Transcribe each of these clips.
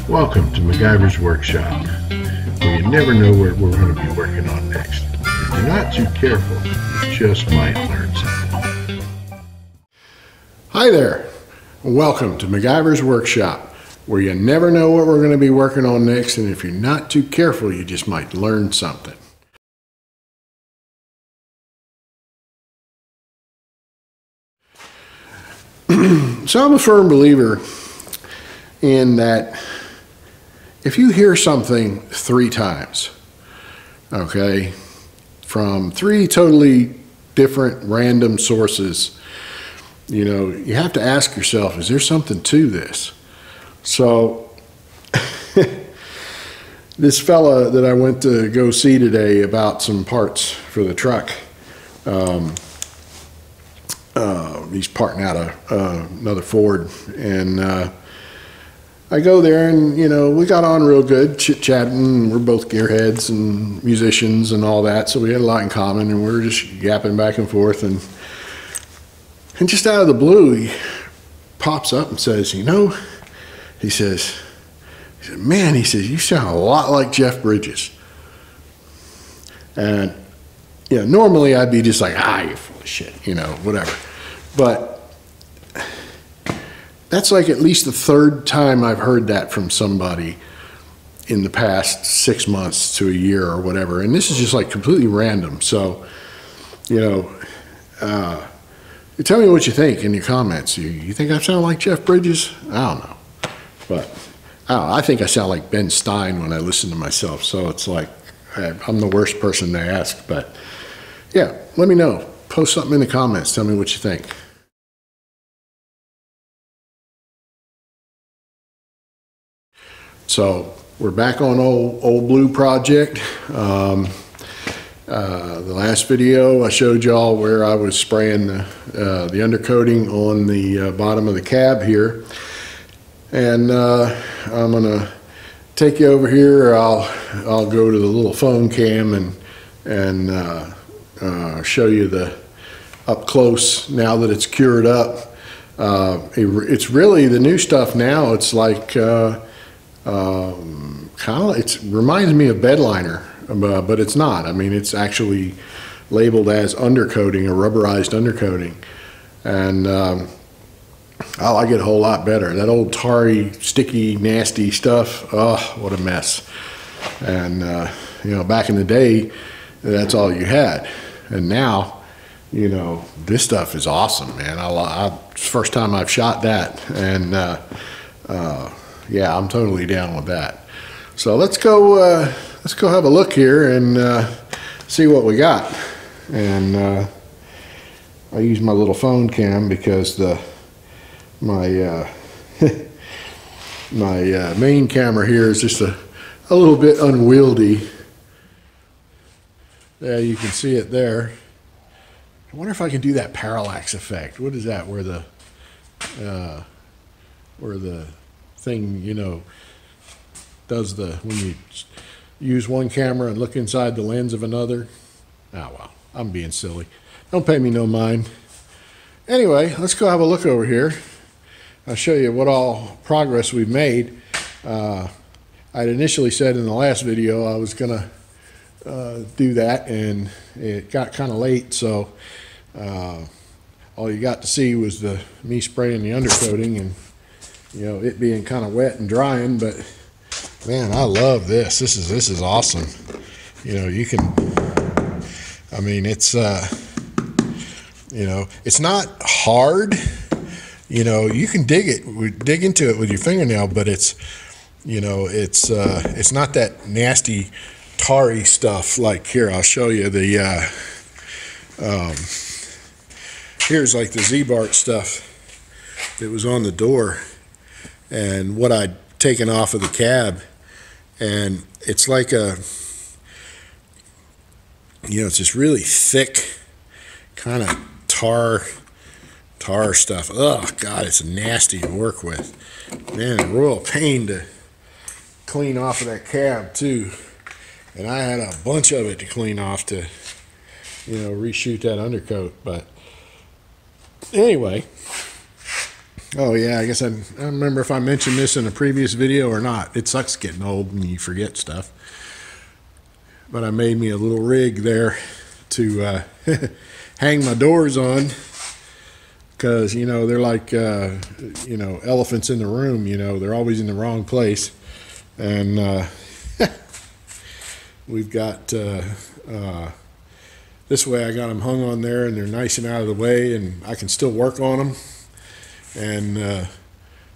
Welcome to MacGyver's Workshop, where you never know what we're going to be working on next. If you're not too careful, you just might learn something. Hi there. Welcome to MacGyver's Workshop, where you never know what we're going to be working on next, and if you're not too careful, you just might learn something. So I'm a firm believer in that if you hear something 3 times, okay, from 3 totally different random sources, you know, you have to ask yourself, is there something to this? So this fella that I went to go see today about some parts for the truck, he's parting out another Ford, and I go there, and you know, we got on real good, chit-chatting. We're both gearheads and musicians and all that, so we had a lot in common, and we were just yapping back and forth, and just out of the blue, he pops up and says, you know, he said, man, he says, you sound a lot like Jeff Bridges. And yeah, normally I'd be just like, you're full of shit, you know, whatever. But that's like at least the 3rd time I've heard that from somebody in the past 6 months to a year or whatever. And this is just like completely random. So, you know, tell me what you think in your comments. You think I sound like Jeff Bridges? I don't know. But I think I sound like Ben Stein when I listen to myself. So it's like I'm the worst person to ask. But yeah, let me know. Post something in the comments. Tell me what you think. So we're back on Ole Blue project. The last video I showed y'all where I was spraying the undercoating on the bottom of the cab here, and I'm gonna take you over here. I'll go to the little phone cam and show you the up close now that it's cured up. It's really the new stuff now. It's like it reminds me of bed liner, but it's not. I mean, it's actually labeled as undercoating, a rubberized undercoating, and I like it a whole lot better. That old tarry, sticky, nasty stuff, oh, what a mess. And you know, back in the day, that's all you had, and now, you know, this stuff is awesome, man. It's the first time I've shot that, and yeah, I'm totally down with that. So let's go have a look here and see what we got. And I use my little phone cam because my main camera here is just a little bit unwieldy. Yeah, you can see it there. I wonder if I can do that parallax effect. What is that? Where the thing, you know, does when you use one camera and look inside the lens of another. Oh well, I'm being silly. Don't pay me no mind. Anyway, let's go have a look over here. I'll show you what all progress we've made. I'd initially said in the last video I was gonna do that, and it got kind of late, so all you got to see was me spraying the undercoating and, you know, it being kind of wet and drying. But man, I love this. This is awesome. You know, you can, I mean, it's you know, it's not hard. You know, you can dig into it with your fingernail, but it's, you know, it's not that nasty tarry stuff. Like here, I'll show you the here's like the Z-Bart stuff that was on the door and what I'd taken off of the cab, and it's like a, you know, it's this really thick kind of tar stuff. Oh God, it's nasty to work with. Man, real pain to clean off of that cab too. And I had a bunch of it to clean off to, you know, reshoot that undercoat. But anyway, Oh yeah, I guess I don't remember if I mentioned this in a previous video or not. It sucks getting old and you forget stuff. But I made me a little rig there to hang my doors on, because you know they're like you know, elephants in the room. You know, they're always in the wrong place, and we've got this way I got them hung on there, and they're nice and out of the way, and I can still work on them, and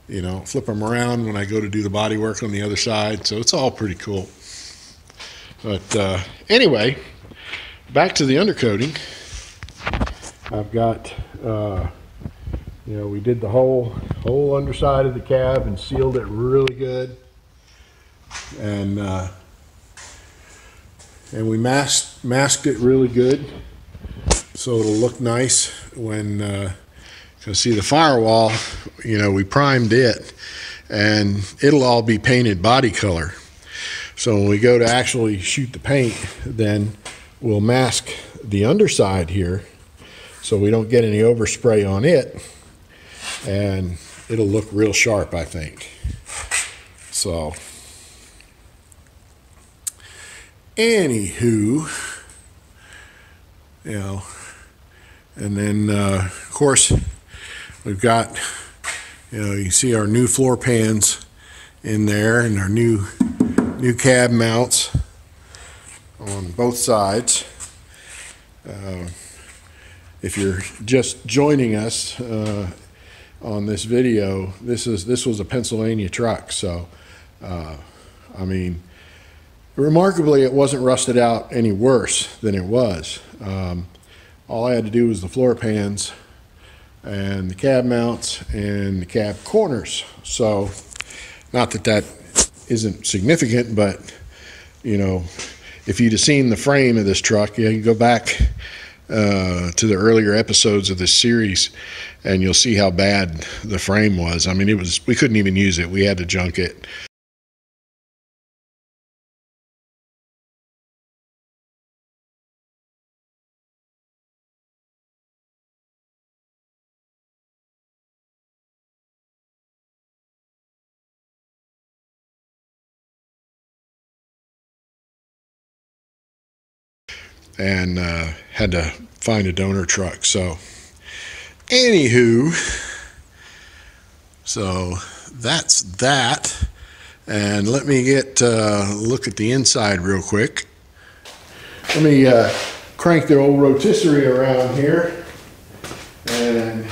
you know, flip them around when I go to do the body work on the other side. So it's all pretty cool. But anyway, back to the undercoating. I've got you know, we did the whole underside of the cab and sealed it really good, and we masked it really good so it'll look nice when, because see the firewall, you know, we primed it and it'll all be painted body color. So when we go to actually shoot the paint, then we'll mask the underside here so we don't get any overspray on it, and it'll look real sharp, I think. So anywho, you know, and then of course we've got, you know, you see our new floor pans in there and our new cab mounts on both sides. If you're just joining us on this video, this was a Pennsylvania truck, so I mean, remarkably it wasn't rusted out any worse than it was. All I had to do was the floor pans and the cab mounts and the cab corners. So not that that isn't significant, but you know, if you'd have seen the frame of this truck, yeah, you go back to the earlier episodes of this series and you'll see how bad the frame was. I mean, we couldn't even use it. We had to junk it. And had to find a donor truck. So anywho, so that's that. And let me get look at the inside real quick. Let me crank the old rotisserie around here, and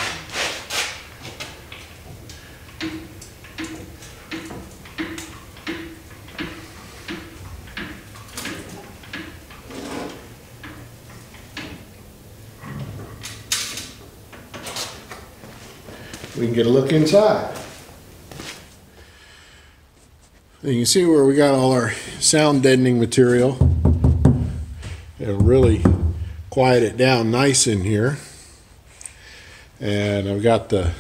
we can get a look inside. You can see where we got all our sound deadening material. It'll really quiet it down nice in here. And I've got the,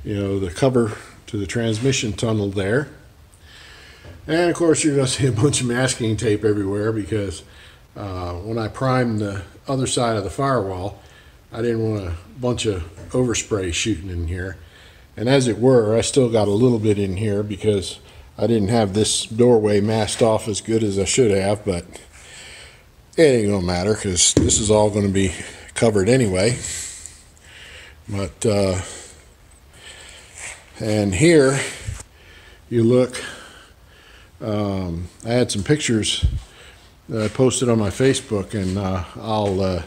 you know, the cover to the transmission tunnel there. And of course you're going to see a bunch of masking tape everywhere, because when I primed the other side of the firewall, I didn't want a bunch of overspray shooting in here. And as it were, I still got a little bit in here because I didn't have this doorway masked off as good as I should have, but it ain't gonna matter because this is all gonna be covered anyway. But and here you look, I had some pictures that I posted on my Facebook, and I'll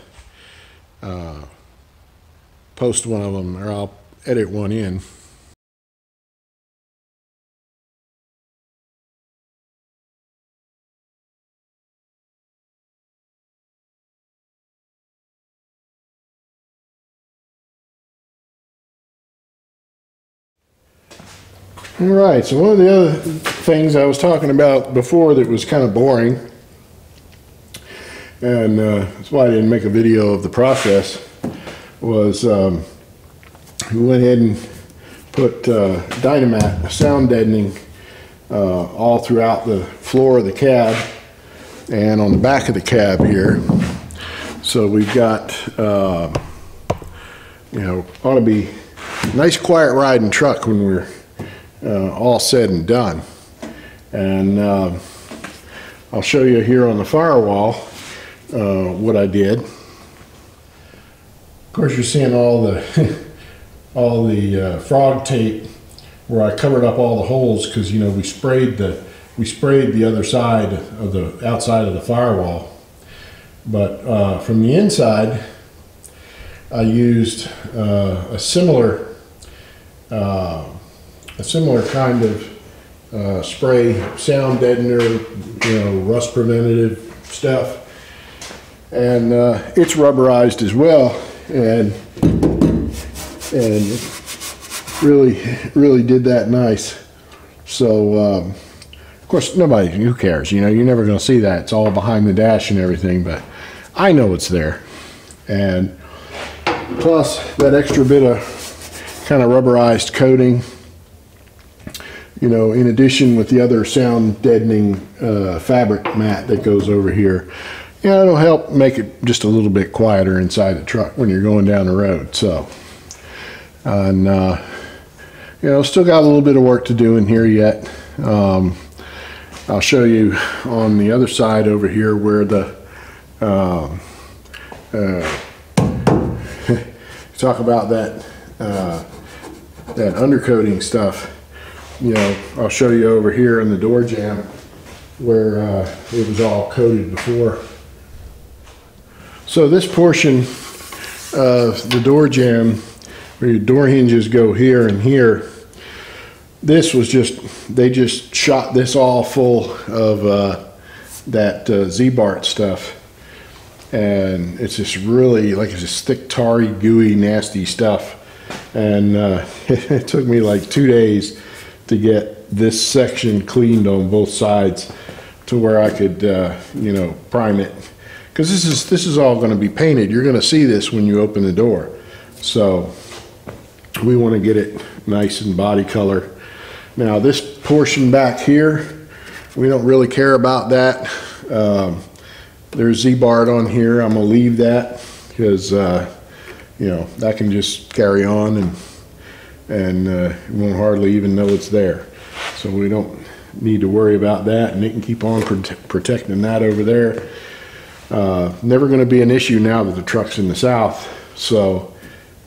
post one of them, or I'll edit one in. All right, so one of the other things I was talking about before that was kind of boring, and that's why I didn't make a video of the process, was we went ahead and put Dynamat sound deadening all throughout the floor of the cab and on the back of the cab here. So we've got, you know, ought to be nice quiet riding truck when we're all said and done. And I'll show you here on the firewall what I did. Of course, you're seeing all the all the frog tape where I covered up all the holes because, you know, we sprayed the other side of the outside of the firewall. But from the inside, I used a similar kind of spray, sound deadener, you know, rust preventative stuff, and it's rubberized as well, and really did that nice. So of course, who cares? You know, you're never going to see that. It's all behind the dash and everything, but I know it's there. And plus that extra bit of kind of rubberized coating, you know, in addition with the other sound deadening fabric mat that goes over here, yeah, it'll help make it just a little bit quieter inside the truck when you're going down the road. So, and you know, still got a little bit of work to do in here yet. I'll show you on the other side over here where the talk about that that undercoating stuff. You know, I'll show you over here in the door jamb where it was all coated before. So this portion of the door jamb, where your door hinges go here and here, this was they just shot this all full of that Z-Bart stuff. And it's just really like it's this thick, tarry, gooey, nasty stuff. And it took me like 2 days to get this section cleaned on both sides to where I could, you know, prime it. Because this is all going to be painted. You're going to see this when you open the door. So we want to get it nice and body color. Now this portion back here, we don't really care about that. There's Z-Bart on here. I'm going to leave that because, you know, that can just carry on and you won't hardly even know it's there. So we don't need to worry about that, and it can keep on protecting that over there. Never going to be an issue now that the truck's in the south. So,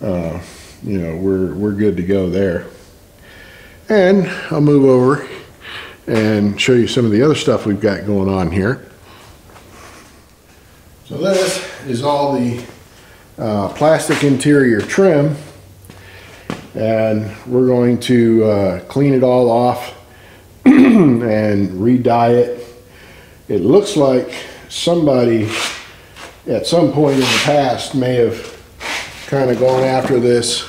you know, we're good to go there. And I'll move over and show you some of the other stuff we've got going on here. So this is all the plastic interior trim, and we're going to clean it all off and re-dye it. It looks like somebody at some point in the past may have kind of gone after this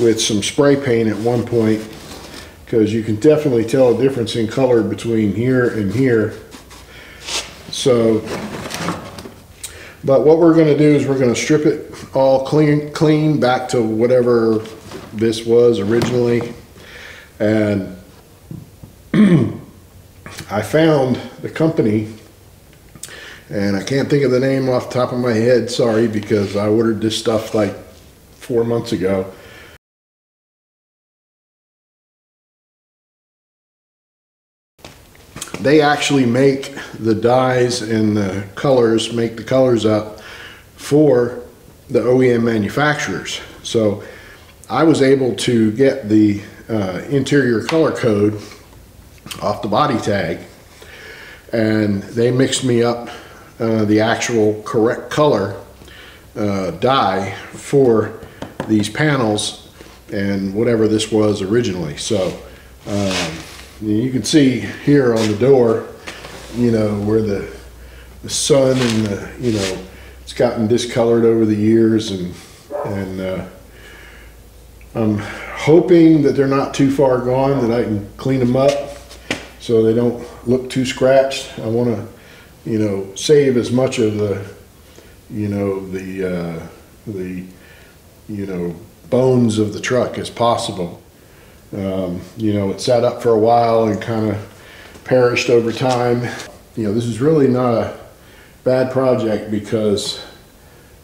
with some spray paint at one point, because you can definitely tell a difference in color between here and here. So, but what we're going to do is we're going to strip it all clean back to whatever this was originally. And I found the company, and I can't think of the name off the top of my head, sorry, because I ordered this stuff like 4 months ago. They actually make the dyes and the colors, make the colors up for the OEM manufacturers. So I was able to get the interior color code off the body tag, and they mixed me up the actual correct color dye for these panels and whatever this was originally. So you can see here on the door, you know, where the sun and the, you know, it's gotten discolored over the years, and I'm hoping that they're not too far gone, that I can clean them up so they don't look too scratched. I want to, you know, save as much of the, you know, the you know, bones of the truck as possible. You know, it sat up for a while and kind of perished over time. You know, this is really not a bad project because,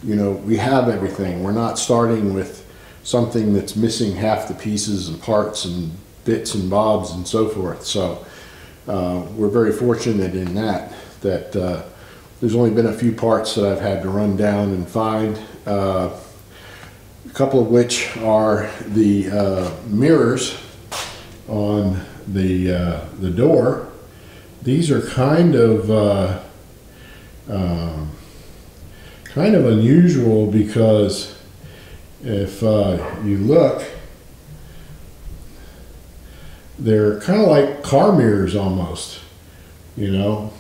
you know, we have everything. We're not starting with something that's missing half the pieces and parts and bits and bobs and so forth. So we're very fortunate in that there's only been a few parts that I've had to run down and find, a couple of which are the mirrors on the door. These are kind of unusual because if you look, they're kind of like car mirrors almost, you know,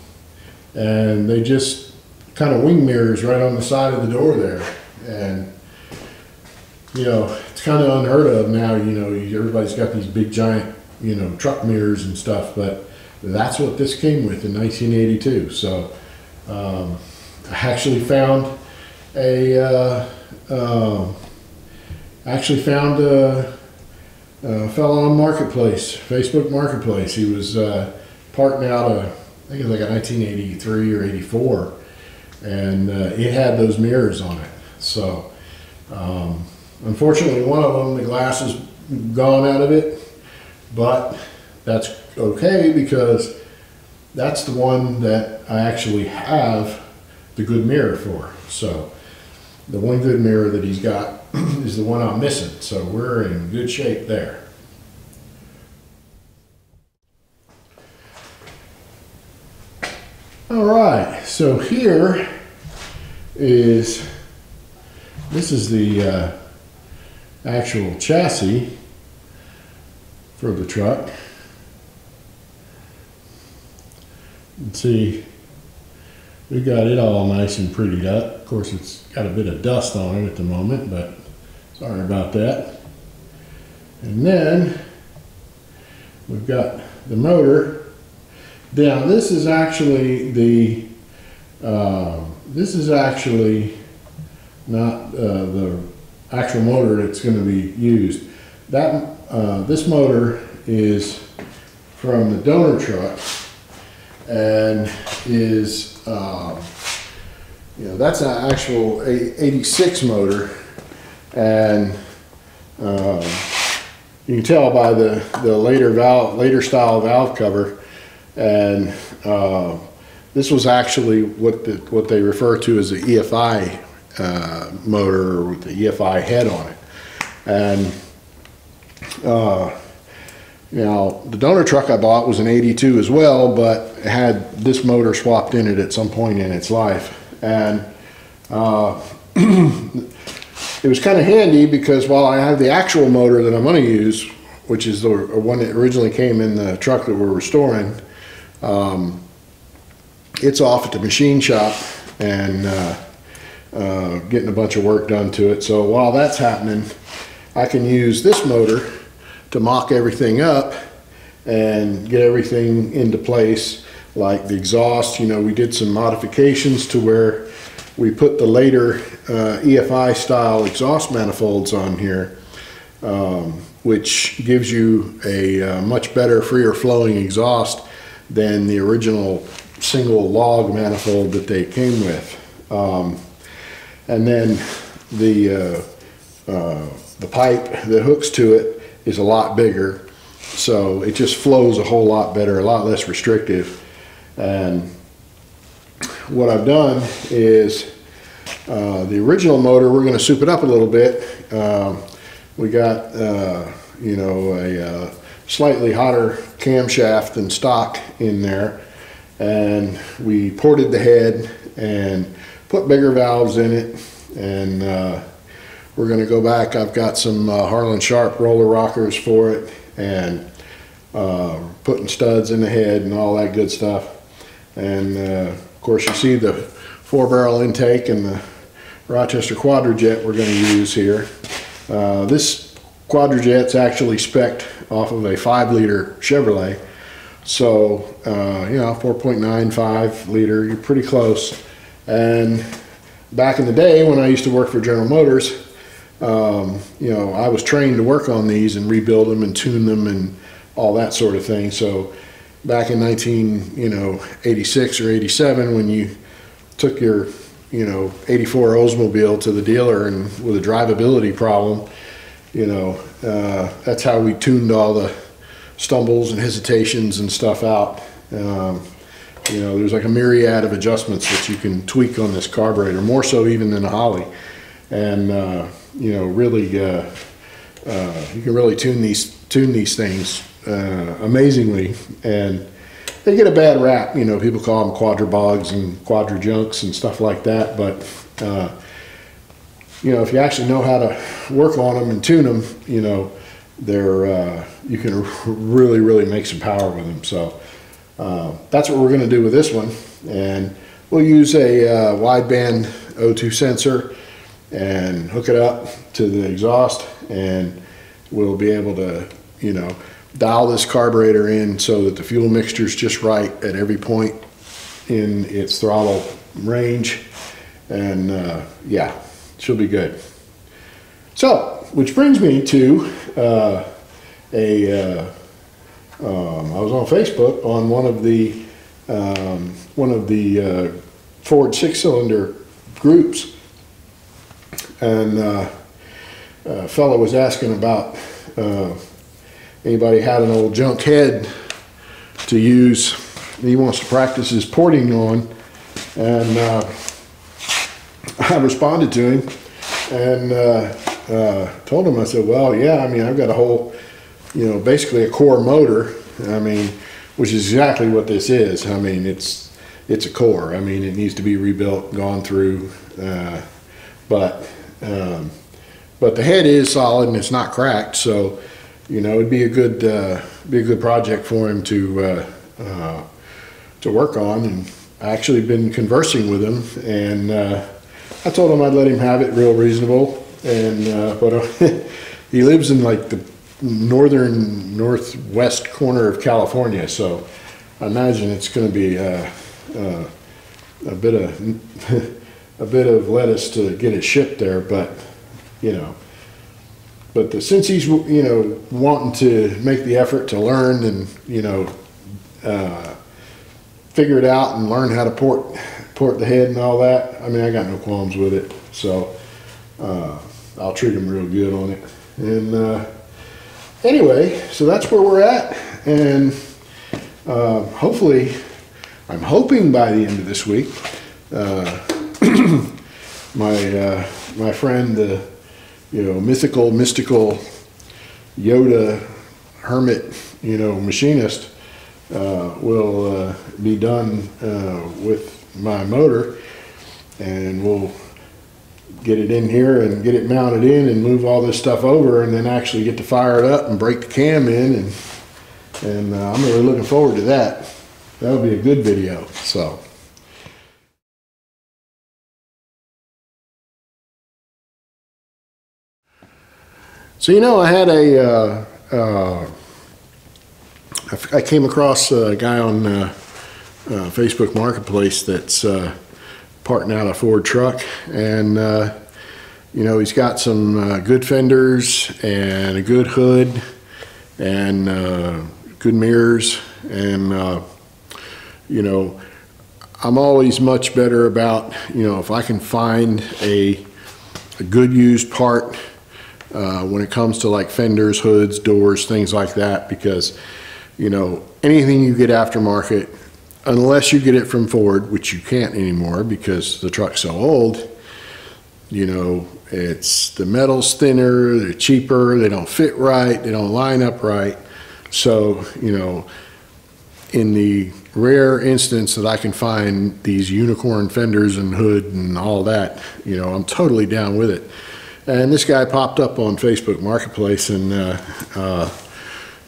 and they just kind of wing mirrors right on the side of the door there. And you know, it's kind of unheard of now, you know, everybody's got these big giant, you know, truck mirrors and stuff, but that's what this came with in 1982. So I actually found a fellow on Marketplace, Facebook Marketplace. He was parting out I think it was like a 1983 or 84, and it had those mirrors on it. So unfortunately, one of them, the glass is gone out of it, but that's okay because that's the one that I actually have the good mirror for. So the one good mirror that he's got is the one I'm missing. So we're in good shape there. All right, so here this is the actual chassis for the truck. You can see we got it all nice and prettied up. Of course, it's got a bit of dust on it at the moment, but sorry about that. And then we've got the motor. Now this is actually not the actual motor that's going to be used. This motor is from the donor truck and is you know, that's an actual 86 motor, and you can tell by the later style valve cover. And this was actually what they refer to as the EFI motor, with the EFI head on it. And you know, the donor truck I bought was an 82 as well, but it had this motor swapped in it at some point in its life. And it was kind of handy because while I have the actual motor that I'm going to use, which is the one that originally came in the truck that we're restoring, it's off at the machine shop and getting a bunch of work done to it. So while that's happening, I can use this motor to mock everything up and get everything into place, like the exhaust. You know, we did some modifications to where we put the later EFI style exhaust manifolds on here, which gives you a much better, freer flowing exhaust than the original single log manifold that they came with. And then the pipe that hooks to it is a lot bigger, so it just flows a whole lot better, a lot less restrictive. And what I've done is the original motor, we're going to soup it up a little bit. We got you know, a slightly hotter camshaft than stock in there, and we ported the head and put bigger valves in it. And we're going to go back. I've got some Harlan Sharp roller rockers for it, and putting studs in the head and all that good stuff. And of course, you see the 4-barrel intake and the Rochester Quadrajet we're going to use here. This Quadrajet's actually spec'd off of a 5-liter Chevrolet. So, you know, 4.95 liter, you're pretty close. And back in the day when I used to work for General Motors, you know, I was trained to work on these and rebuild them and tune them and all that sort of thing. So back in 1986 or 87, when you took your 84 Oldsmobile to the dealer and with a drivability problem, you know, that's how we tuned all the stumbles and hesitations and stuff out. You know, there's like a myriad of adjustments that you can tweak on this carburetor, more so even than a Holly. And you know, really, you can really tune these things amazingly. And they get a bad rap. You know, people call them quadra-bogs and quadra-junks and stuff like that. But you know, if you actually know how to work on them and tune them, you know, they're you can really make some power with them. So that's what we're going to do with this one, and we'll use a wideband O2 sensor and hook it up to the exhaust, and we'll be able to, you know, dial this carburetor in so that the fuel mixture is just right at every point in its throttle range, and yeah, she'll be good. So, which brings me to I was on Facebook on one of the Ford 6-cylinder groups, and a fellow was asking about anybody had an old junk head to use he wants to practice his porting on, and I responded to him and told him, I said, well, yeah, I mean, I've got a whole, you know, basically a core motor, I mean, which is exactly what this is. I mean, it's a core. I mean, it needs to be rebuilt, gone through, but the head is solid and it's not cracked, so, you know, it'd be a good project for him to work on. And I actually been conversing with him, and I told him I'd let him have it real reasonable, and but he lives in like the northwest corner of California, so I imagine it's going to be a bit of lettuce to get it shipped there. But you know, since he's, you know, wanting to make the effort to learn and, you know, figure it out and learn how to port the head and all that, I mean, I got no qualms with it. So I'll treat him real good on it. And anyway, so that's where we're at, and hopefully, I'm hoping by the end of this week, my friend, you know, mystical Yoda hermit, you know, machinist, will be done with my motor, and we'll get it in here and get it mounted in and move all this stuff over, and then actually get to fire it up and break the cam in, and I'm really looking forward to that. That'll be a good video. So you know, I had I came across a guy on Facebook Marketplace that's parting out a Ford truck, and you know, he's got some good fenders and a good hood and good mirrors, and you know, I'm always much better about, you know, if I can find a good used part when it comes to like fenders, hoods, doors, things like that, because, you know, anything you get aftermarket, unless you get it from Ford, which you can't anymore because the truck's so old, you know, it's the metal's thinner, they're cheaper, they don't fit right, they don't line up right. So, you know, in the rare instance that I can find these unicorn fenders and hood and all that, you know, I'm totally down with it. And this guy popped up on Facebook Marketplace, and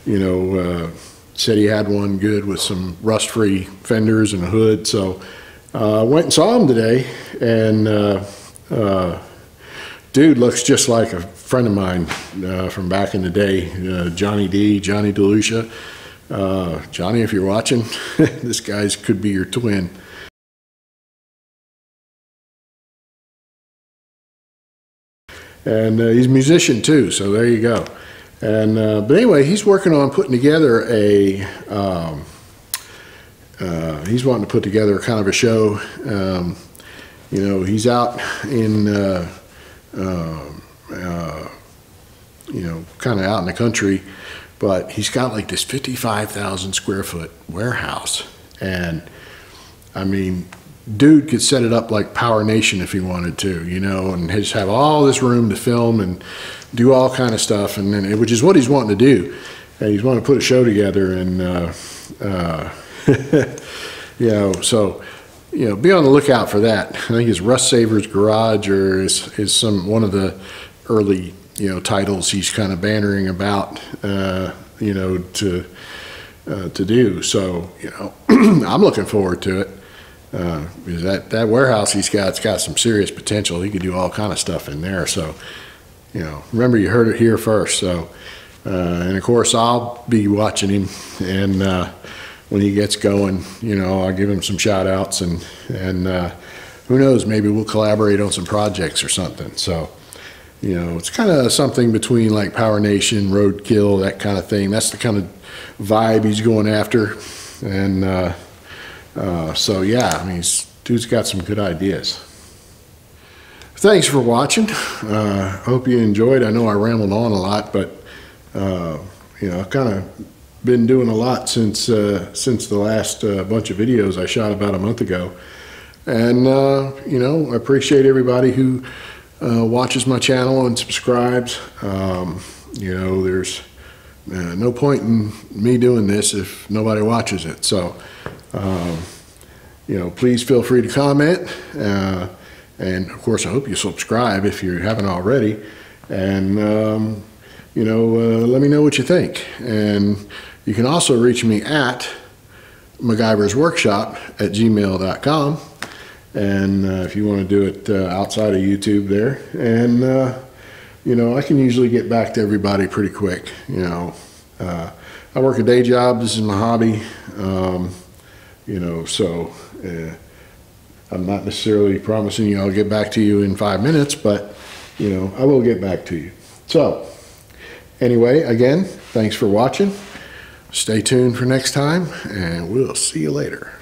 you know, said he had one good with some rust-free fenders and a hood. So went and saw him today, and dude looks just like a friend of mine from back in the day, Johnny DeLucia. Johnny, if you're watching, this guy's could be your twin. And he's a musician too, so there you go. And but anyway, he's working on putting together a he's wanting to put together kind of a show. You know, he's out in you know, kind of out in the country, but he's got like this 55,000 square foot warehouse. And I mean, dude could set it up like Power Nation if he wanted to, you know, and just have all this room to film and do all kind of stuff, and then, which is what he's wanting to do. And he's wanting to put a show together, and you know, so, you know, be on the lookout for that. I think it's Rust Saver's Garage, or is one of the early, you know, titles he's kind of bantering about, you know, to do. So, you know, I'm looking forward to it. Because that warehouse it's got some serious potential. He could do all kind of stuff in there. So, you know, remember, you heard it here first. So, and of course, I'll be watching him, and when he gets going, you know, I'll give him some shout outs, and who knows, maybe we'll collaborate on some projects or something. So, you know, it's kind of something between like Power Nation, Roadkill, that kind of thing. That's the kind of vibe he's going after. And so yeah, I mean, dude's got some good ideas. Thanks for watching. Hope you enjoyed. I know I rambled on a lot, but you know, I've kind of been doing a lot since the last bunch of videos I shot about a month ago. And you know, I appreciate everybody who watches my channel and subscribes. You know, there's no point in me doing this if nobody watches it. So you know, please feel free to comment, and of course I hope you subscribe if you haven't already, and you know, let me know what you think. And you can also reach me at MacGyversWorkshop@gmail.com, and if you want to do it outside of YouTube there. And you know, I can usually get back to everybody pretty quick. You know, I work a day job. This is my hobby. You know, so I'm not necessarily promising you I'll get back to you in 5 minutes, but, you know, I will get back to you. So, anyway, again, thanks for watching. Stay tuned for next time, and we'll see you later.